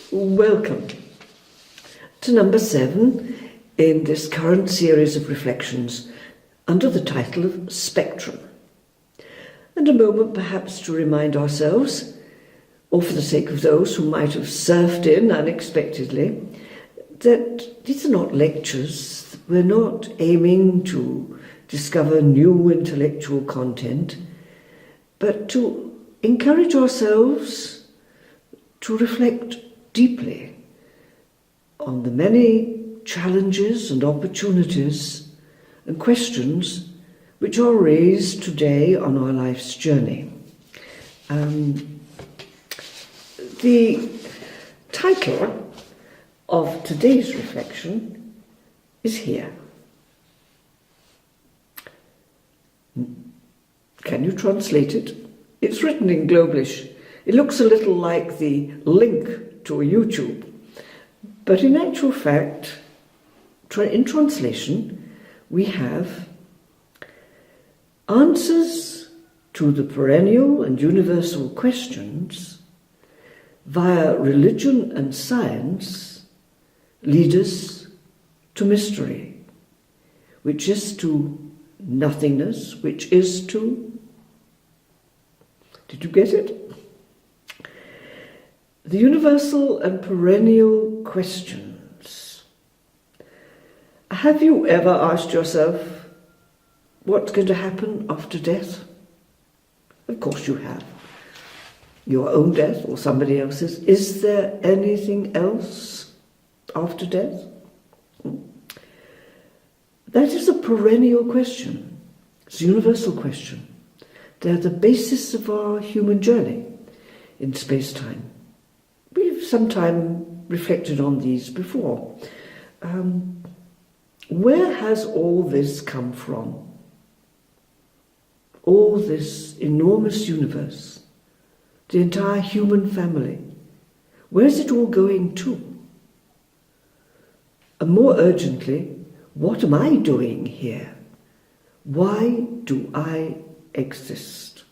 Welcome to number 7 in this current series of reflections under the title of Spectrum. And a moment perhaps to remind ourselves, or for the sake of those who might have surfed in unexpectedly, that these are not lectures. We're not aiming to discover new intellectual content, but to encourage ourselves to reflect deeply on the many challenges and opportunities and questions which are raised today on our life's journey. The title of today's reflection is here. Can you translate it? It's written in Globlish. It looks a little like the link to a YouTube, but in actual fact, in translation, we have answers to the perennial and universal questions via religion and science lead us to mystery, which is to nothingness, which is to... Did you get it? The universal and perennial questions. Have you ever asked yourself what's going to happen after death? Of course you have. Your own death or somebody else's. Is there anything else after death? That is a perennial question. It's a universal question. They're the basis of our human journey in space-time. We've sometime reflected on these before. Where has all this come from? All this enormous universe, the entire human family. Where's it all going to? And more urgently, what am I doing here? Why do I exist?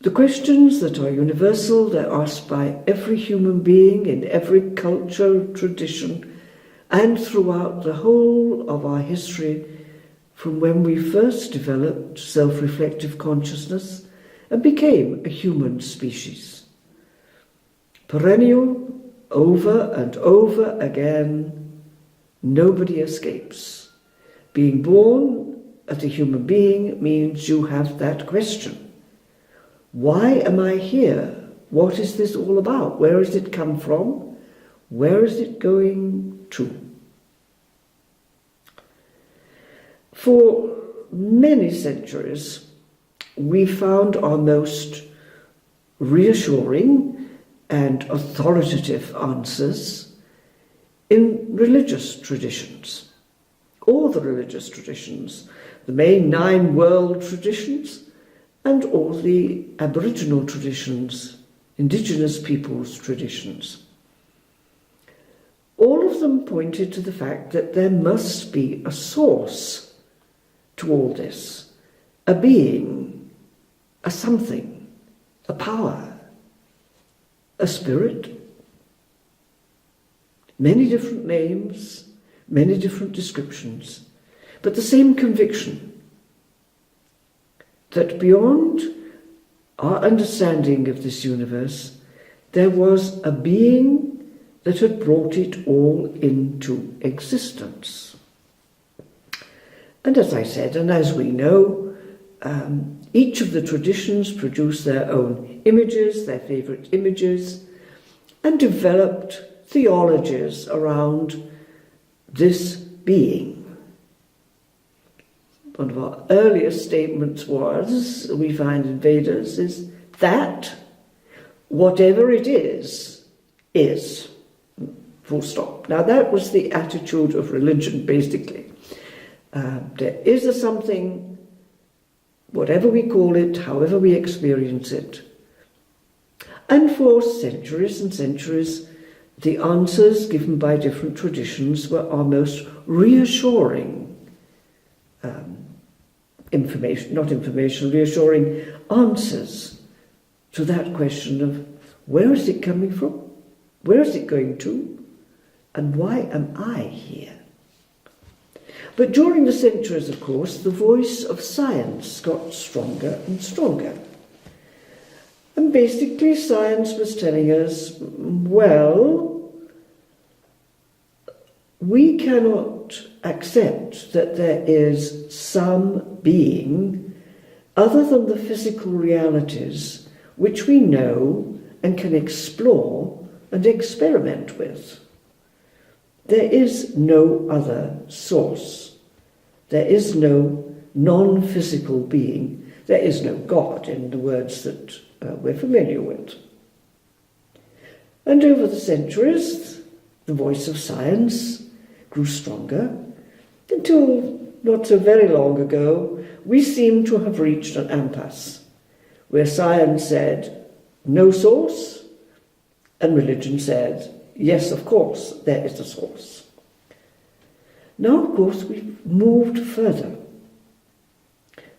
The questions that are universal, they're asked by every human being in every culture, tradition, and throughout the whole of our history, from when we first developed self-reflective consciousness and became a human species. Perennial, over and over again, nobody escapes. Being born as a human being means you have that question. Why am I here? What is this all about? Where has it come from? Where is it going to? For many centuries, we found our most reassuring and authoritative answers in religious traditions. All the religious traditions, the main 9 world traditions, and all the Aboriginal traditions, indigenous peoples' traditions. All of them pointed to the fact that there must be a source to all this, a being, a something, a power, a spirit. Many different names, many different descriptions, but the same conviction that beyond our understanding of this universe, there was a being that had brought it all into existence. And as I said, and as we know, each of the traditions produced their own images, their favourite images, and developed theologies around this being. One of our earliest statements was, we find in Vedas, is that whatever it is, full stop. Now that was the attitude of religion, basically. There is a something, whatever we call it, however we experience it. And for centuries and centuries, the answers given by different traditions were our most reassuring reassuring answers to that question of where is it coming from? Where is it going to? And why am I here? But during the centuries, of course, the voice of science got stronger and stronger. And basically, science was telling us, well, we cannot accept that there is some being other than the physical realities which we know and can explore and experiment with. There is no other source. There is no non-physical being. There is no God, in the words that we're familiar with. And over the centuries, the voice of science grew stronger, until not so very long ago, we seem to have reached an impasse, where science said, no source, and religion said, yes, of course, there is a source. Now, of course, we've moved further.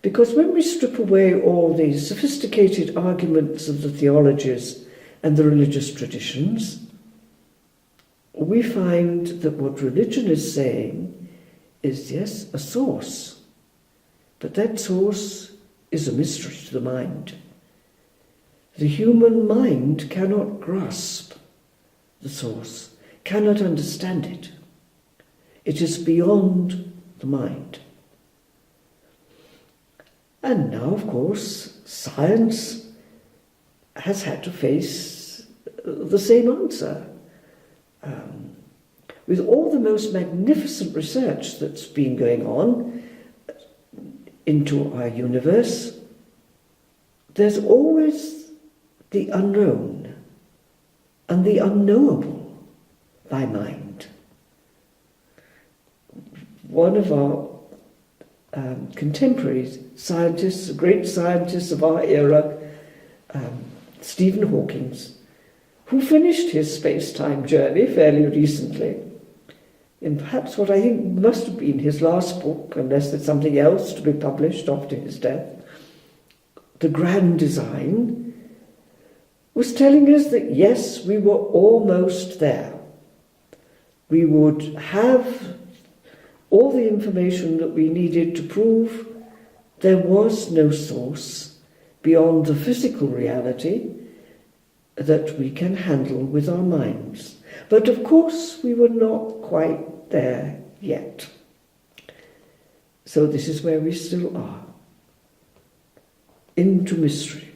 Because when we strip away all these sophisticated arguments of the theologies and the religious traditions, we find that what religion is saying is, yes, a source. But that source is a mystery to the mind. The human mind cannot grasp the source, cannot understand it. It is beyond the mind. And now, of course, science has had to face the same answer. With all the most magnificent research that's been going on into our universe, there's always the unknown and the unknowable by mind. One of our contemporary scientists, great scientists of our era, Stephen Hawking, who finished his space-time journey fairly recently, in perhaps what I think must have been his last book, unless there's something else to be published after his death, The Grand Design, was telling us that yes, we were almost there. We would have all the information that we needed to prove there was no source beyond the physical reality that we can handle with our minds. But of course, we were not quite there yet. So this is where we still are, into mystery.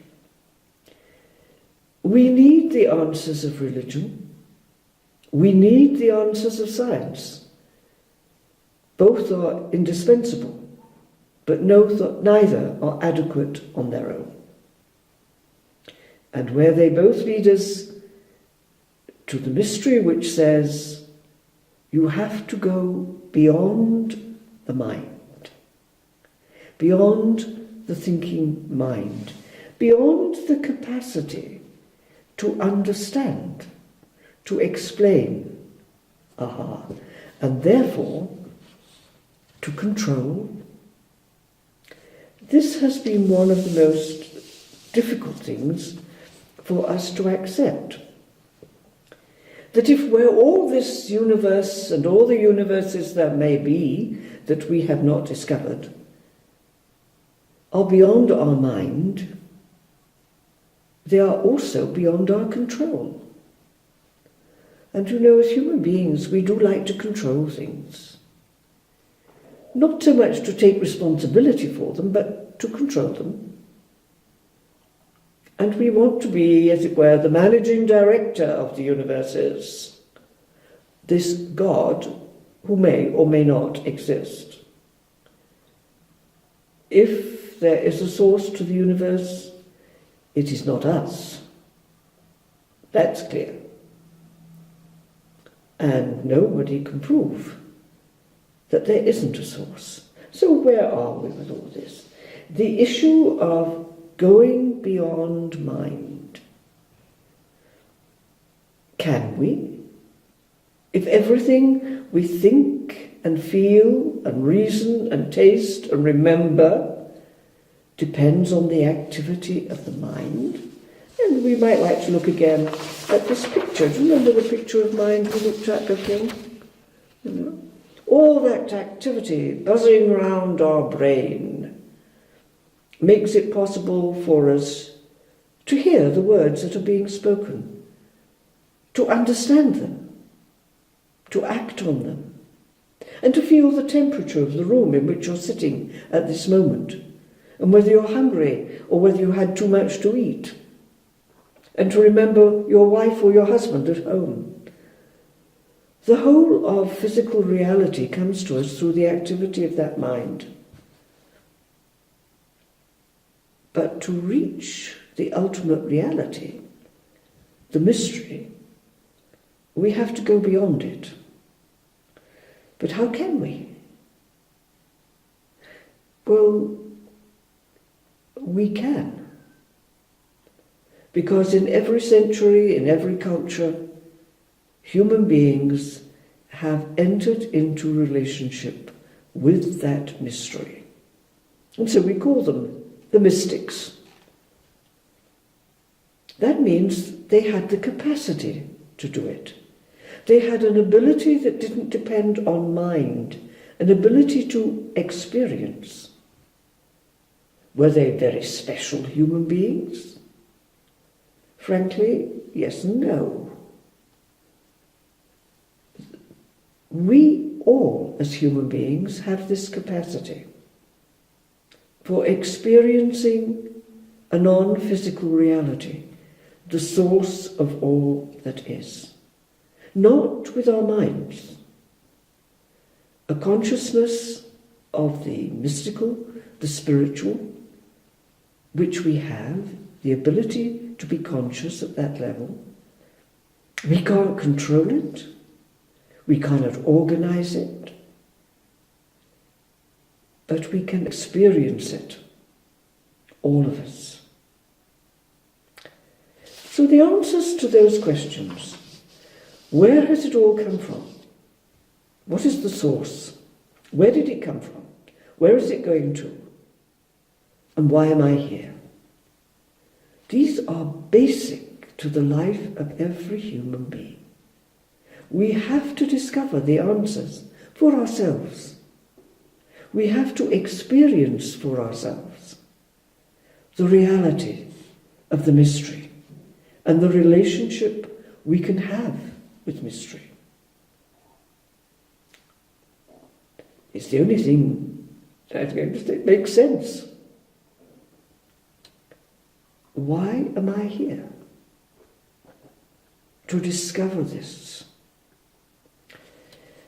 We need the answers of religion. We need the answers of science. Both are indispensable, but neither are adequate on their own. And where they both lead us to the mystery which says you have to go beyond the mind, beyond the thinking mind, beyond the capacity to understand, to explain, and therefore to control. This has been one of the most difficult things for us to accept. That if we're all this universe and all the universes there may be that we have not discovered are beyond our mind, they are also beyond our control. And you know, as human beings, we do like to control things. Not so much to take responsibility for them, but to control them. And we want to be, as it were, the managing director of the universes, this God who may or may not exist. If there is a source to the universe, it is not us. That's clear. And nobody can prove that there isn't a source. So where are we with all this? The issue of going beyond mind. Can we? If everything we think and feel and reason and taste and remember depends on the activity of the mind, And we might like to look again at this picture. Do you remember the picture of mind we looked at before? You know, all that activity buzzing around our brain makes it possible for us to hear the words that are being spoken, to understand them, to act on them, and to feel the temperature of the room in which you're sitting at this moment, and whether you're hungry or whether you had too much to eat, and to remember your wife or your husband at home. The whole of physical reality comes to us through the activity of that mind. But to reach the ultimate reality, the mystery, we have to go beyond it. But how can we? Well, we can. Because in every century, in every culture, human beings have entered into relationship with that mystery. And so we call them the mystics. That means they had the capacity to do it. They had an ability that didn't depend on mind, an ability to experience. Were they very special human beings? Frankly, yes and no. We all, as human beings, have this capacity for experiencing a non-physical reality, the source of all that is. Not with our minds. A consciousness of the mystical, the spiritual, which we have, the ability to be conscious at that level. We can't control it. We cannot organize it. But we can experience it, all of us. So the answers to those questions: where has it all come from? What is the source? Where did it come from? Where is it going to? And why am I here? These are basic to the life of every human being. We have to discover the answers for ourselves. We have to experience for ourselves the reality of the mystery and the relationship we can have with mystery. It's the only thing that makes sense. Why am I here? To discover this.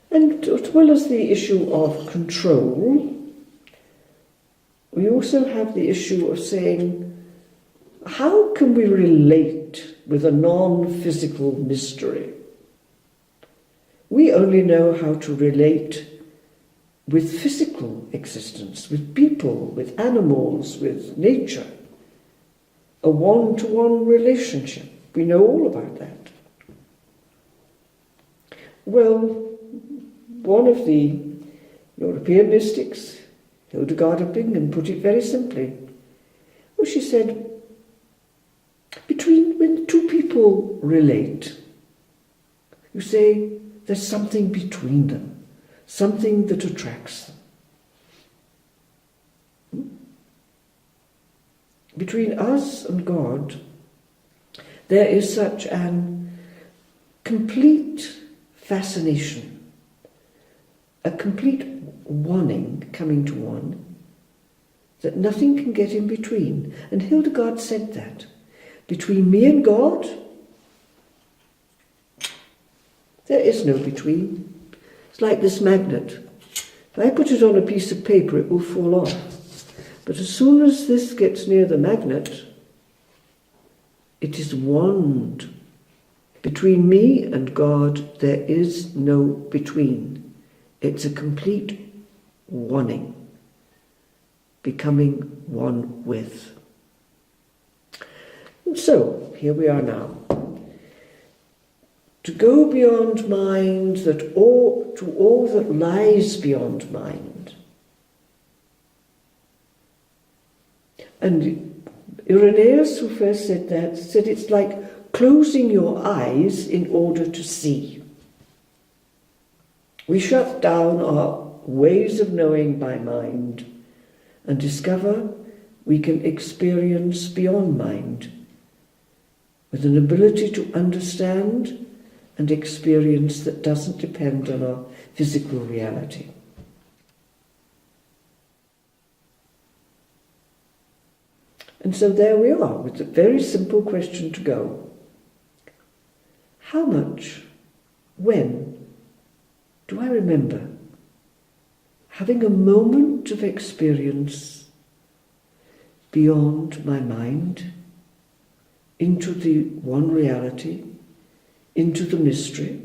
And as well as the issue of control, we also have the issue of saying, how can we relate with a non-physical mystery? We only know how to relate with physical existence, with people, with animals, with nature. A one-to-one relationship. We know all about that. Well, one of the European mystics, Hildegard of Bingen, put it very simply. Well, she said, when two people relate, you say there's something between them, something that attracts them. Between us and God, there is such an complete fascination, a complete wanting coming to one, that nothing can get in between. And Hildegard said that. Between me and God, there is no between. It's like this magnet. If I put it on a piece of paper, it will fall off. But as soon as this gets near the magnet, it is wand. Between me and God, there is no between. It's a complete wanting, becoming one with. And so, here we are now. To go beyond mind, to all that lies beyond mind. And Irenaeus, who first said that, said it's like closing your eyes in order to see. We shut down our ways of knowing by mind and discover we can experience beyond mind, with an ability to understand and experience that doesn't depend on our physical reality. And so there we are, with a very simple question to go. How much, when, do I remember having a moment of experience beyond my mind, into the one reality, into the mystery,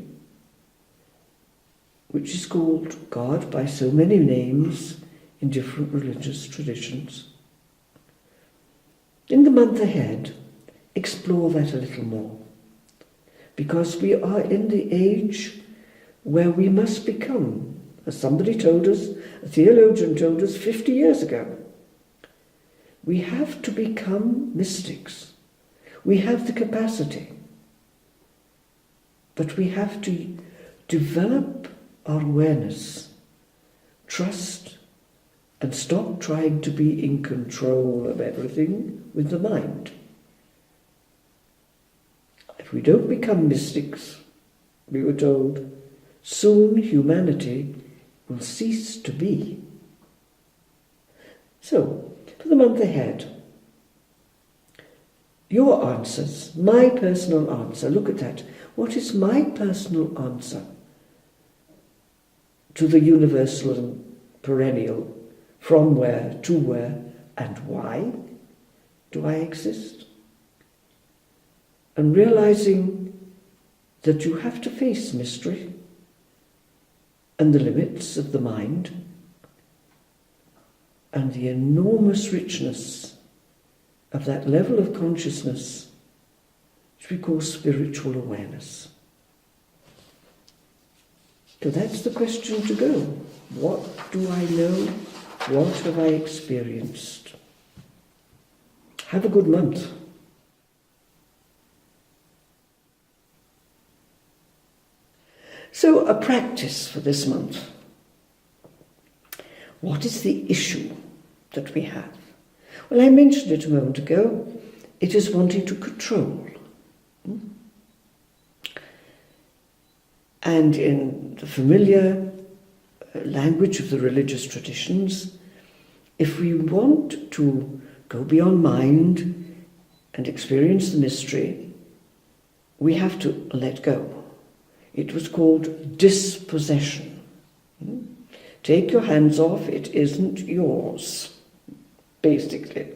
which is called God by so many names in different religious traditions? In the month ahead, explore that a little more, because we are in the age where we must become, as somebody told us, a theologian told us 50 years ago, we have to become mystics. We have the capacity, but we have to develop our awareness, trust, and stop trying to be in control of everything with the mind. If we don't become mystics, we were told, soon humanity will cease to be. So, for the month ahead, your answers, my personal answer, look at that. What is my personal answer to the universal and perennial? From where, to where, and why do I exist? And realizing that you have to face mystery and the limits of the mind and the enormous richness of that level of consciousness which we call spiritual awareness. So that's the question to go. What do I know? What have I experienced? Have a good month. So, a practice for this month. What is the issue that we have? Well, I mentioned it a moment ago. It is wanting to control. And in the familiar language of the religious traditions, if we want to go beyond mind and experience the mystery, we have to let go. It was called dispossession. Take your hands off, it isn't yours, basically.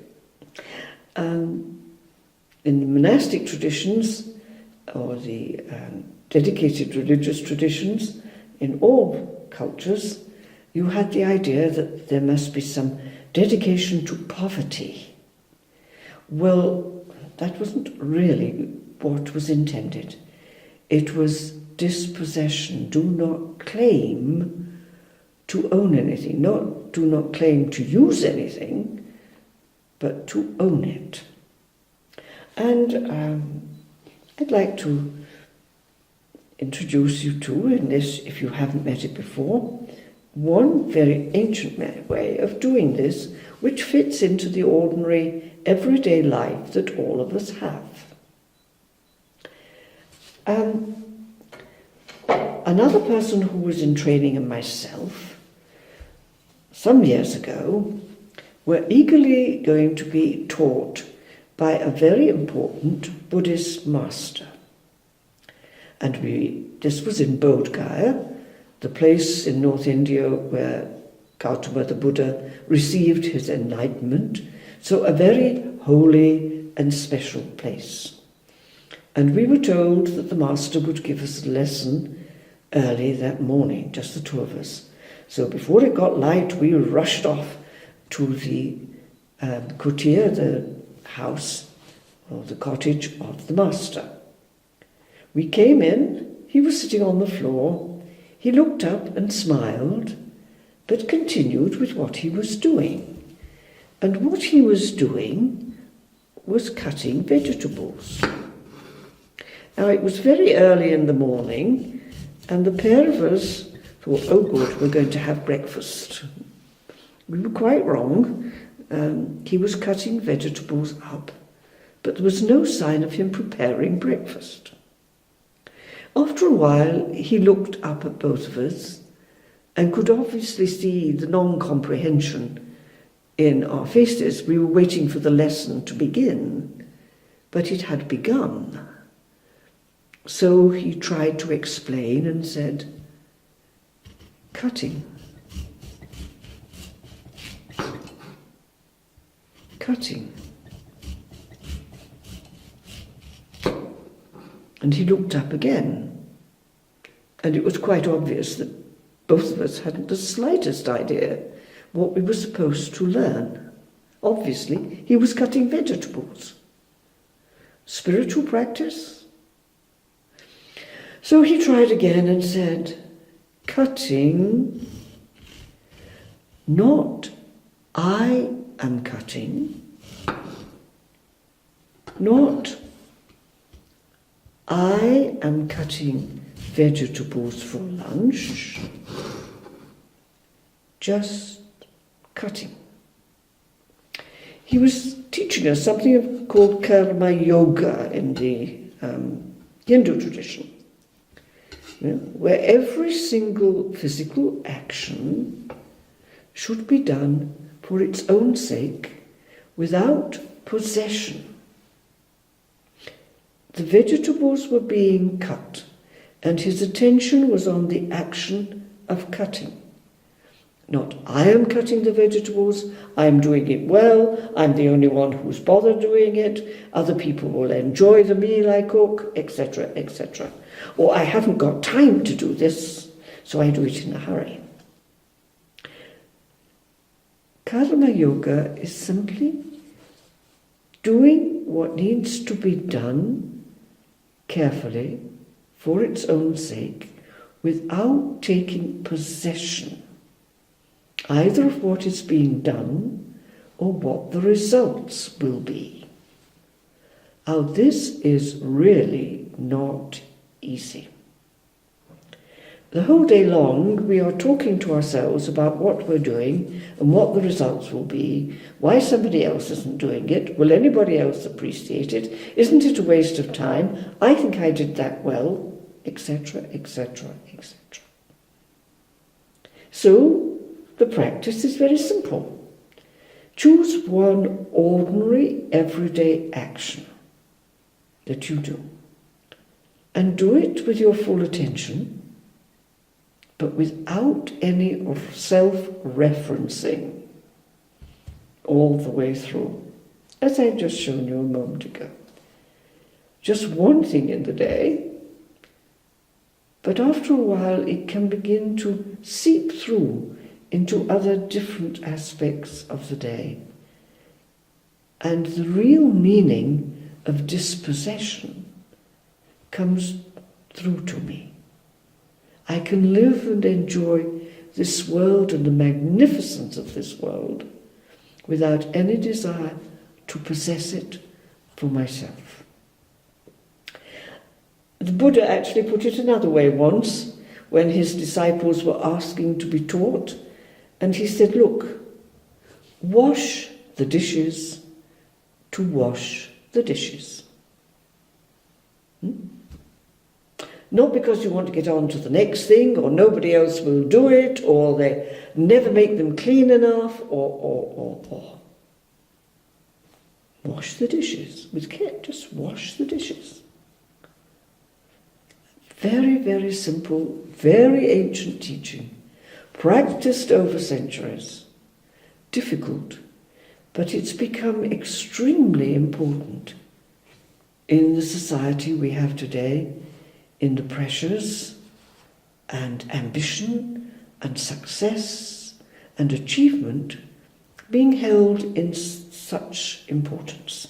In the monastic traditions, or the dedicated religious traditions, in all cultures, you had the idea that there must be some dedication to poverty. Well, that wasn't really what was intended. It was dispossession. Do not claim to own anything. Do not claim to use anything, but to own it. And I'd like to introduce you to, in this, if you haven't met it before, one very ancient way of doing this, which fits into the ordinary everyday life that all of us have. Another person who was in training and myself, some years ago, were eagerly going to be taught by a very important Buddhist master. And this was in Bodh Gaya, the place in North India where Gautama the Buddha received his enlightenment, so a very holy and special place. And we were told that the master would give us a lesson early that morning, just the two of us. So before it got light, we rushed off to the kutir, the house or the cottage of the master. We came in, he was sitting on the floor, he looked up and smiled, but continued with what he was doing. And what he was doing was cutting vegetables. Now, it was very early in the morning, and the pair of us thought, oh good, we're going to have breakfast. We were quite wrong. He was cutting vegetables up, but there was no sign of him preparing breakfast. After a while, he looked up at both of us and could obviously see the non-comprehension in our faces. We were waiting for the lesson to begin, but it had begun. So he tried to explain and said, cutting. Cutting. And he looked up again, and it was quite obvious that both of us hadn't the slightest idea what we were supposed to learn. Obviously, he was cutting vegetables. Spiritual practice? So he tried again and said, cutting, not I am cutting, not I am cutting vegetables for lunch, just cutting. He was teaching us something called karma yoga in the Hindu tradition, where every single physical action should be done for its own sake, without possession. The vegetables were being cut, and his attention was on the action of cutting. Not, I am cutting the vegetables, I am doing it well, I'm the only one who's bothered doing it, other people will enjoy the meal I cook, etc., etc. Or I haven't got time to do this, so I do it in a hurry. Karma yoga is simply doing what needs to be done carefully for its own sake, without taking possession either of what is being done or what the results will be. Now, this is really not easy. The whole day long we are talking to ourselves about what we're doing and what the results will be, why somebody else isn't doing it, will anybody else appreciate it, isn't it a waste of time, I think I did that well, etc., etc., etc. So, the practice is very simple. Choose one ordinary, everyday action that you do, and do it with your full attention, but without any of self-referencing all the way through, as I've just shown you a moment ago. Just one thing in the day, but after a while it can begin to seep through into other different aspects of the day. And the real meaning of dispossession comes through to me. I can live and enjoy this world and the magnificence of this world without any desire to possess it for myself. The Buddha actually put it another way once when his disciples were asking to be taught, and he said, look, wash the dishes to wash the dishes. Not because you want to get on to the next thing, or nobody else will do it, or they never make them clean enough, or. Wash the dishes with care, just wash the dishes. Very, very simple, very ancient teaching, practiced over centuries. Difficult, but it's become extremely important in the society we have today, in the pressures and ambition and success and achievement being held in such importance.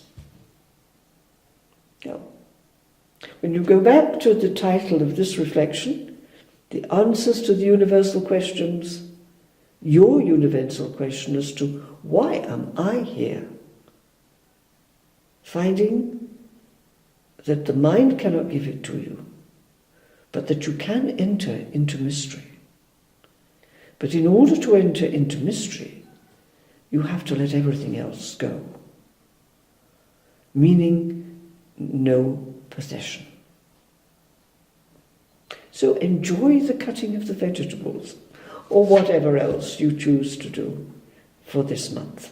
Now, when you go back to the title of this reflection, the answers to the universal questions, your universal question as to why am I here? finding that the mind cannot give it to you, but that you can enter into mystery. But in order to enter into mystery, you have to let everything else go, meaning no possession. So enjoy the cutting of the vegetables, or whatever else you choose to do for this month.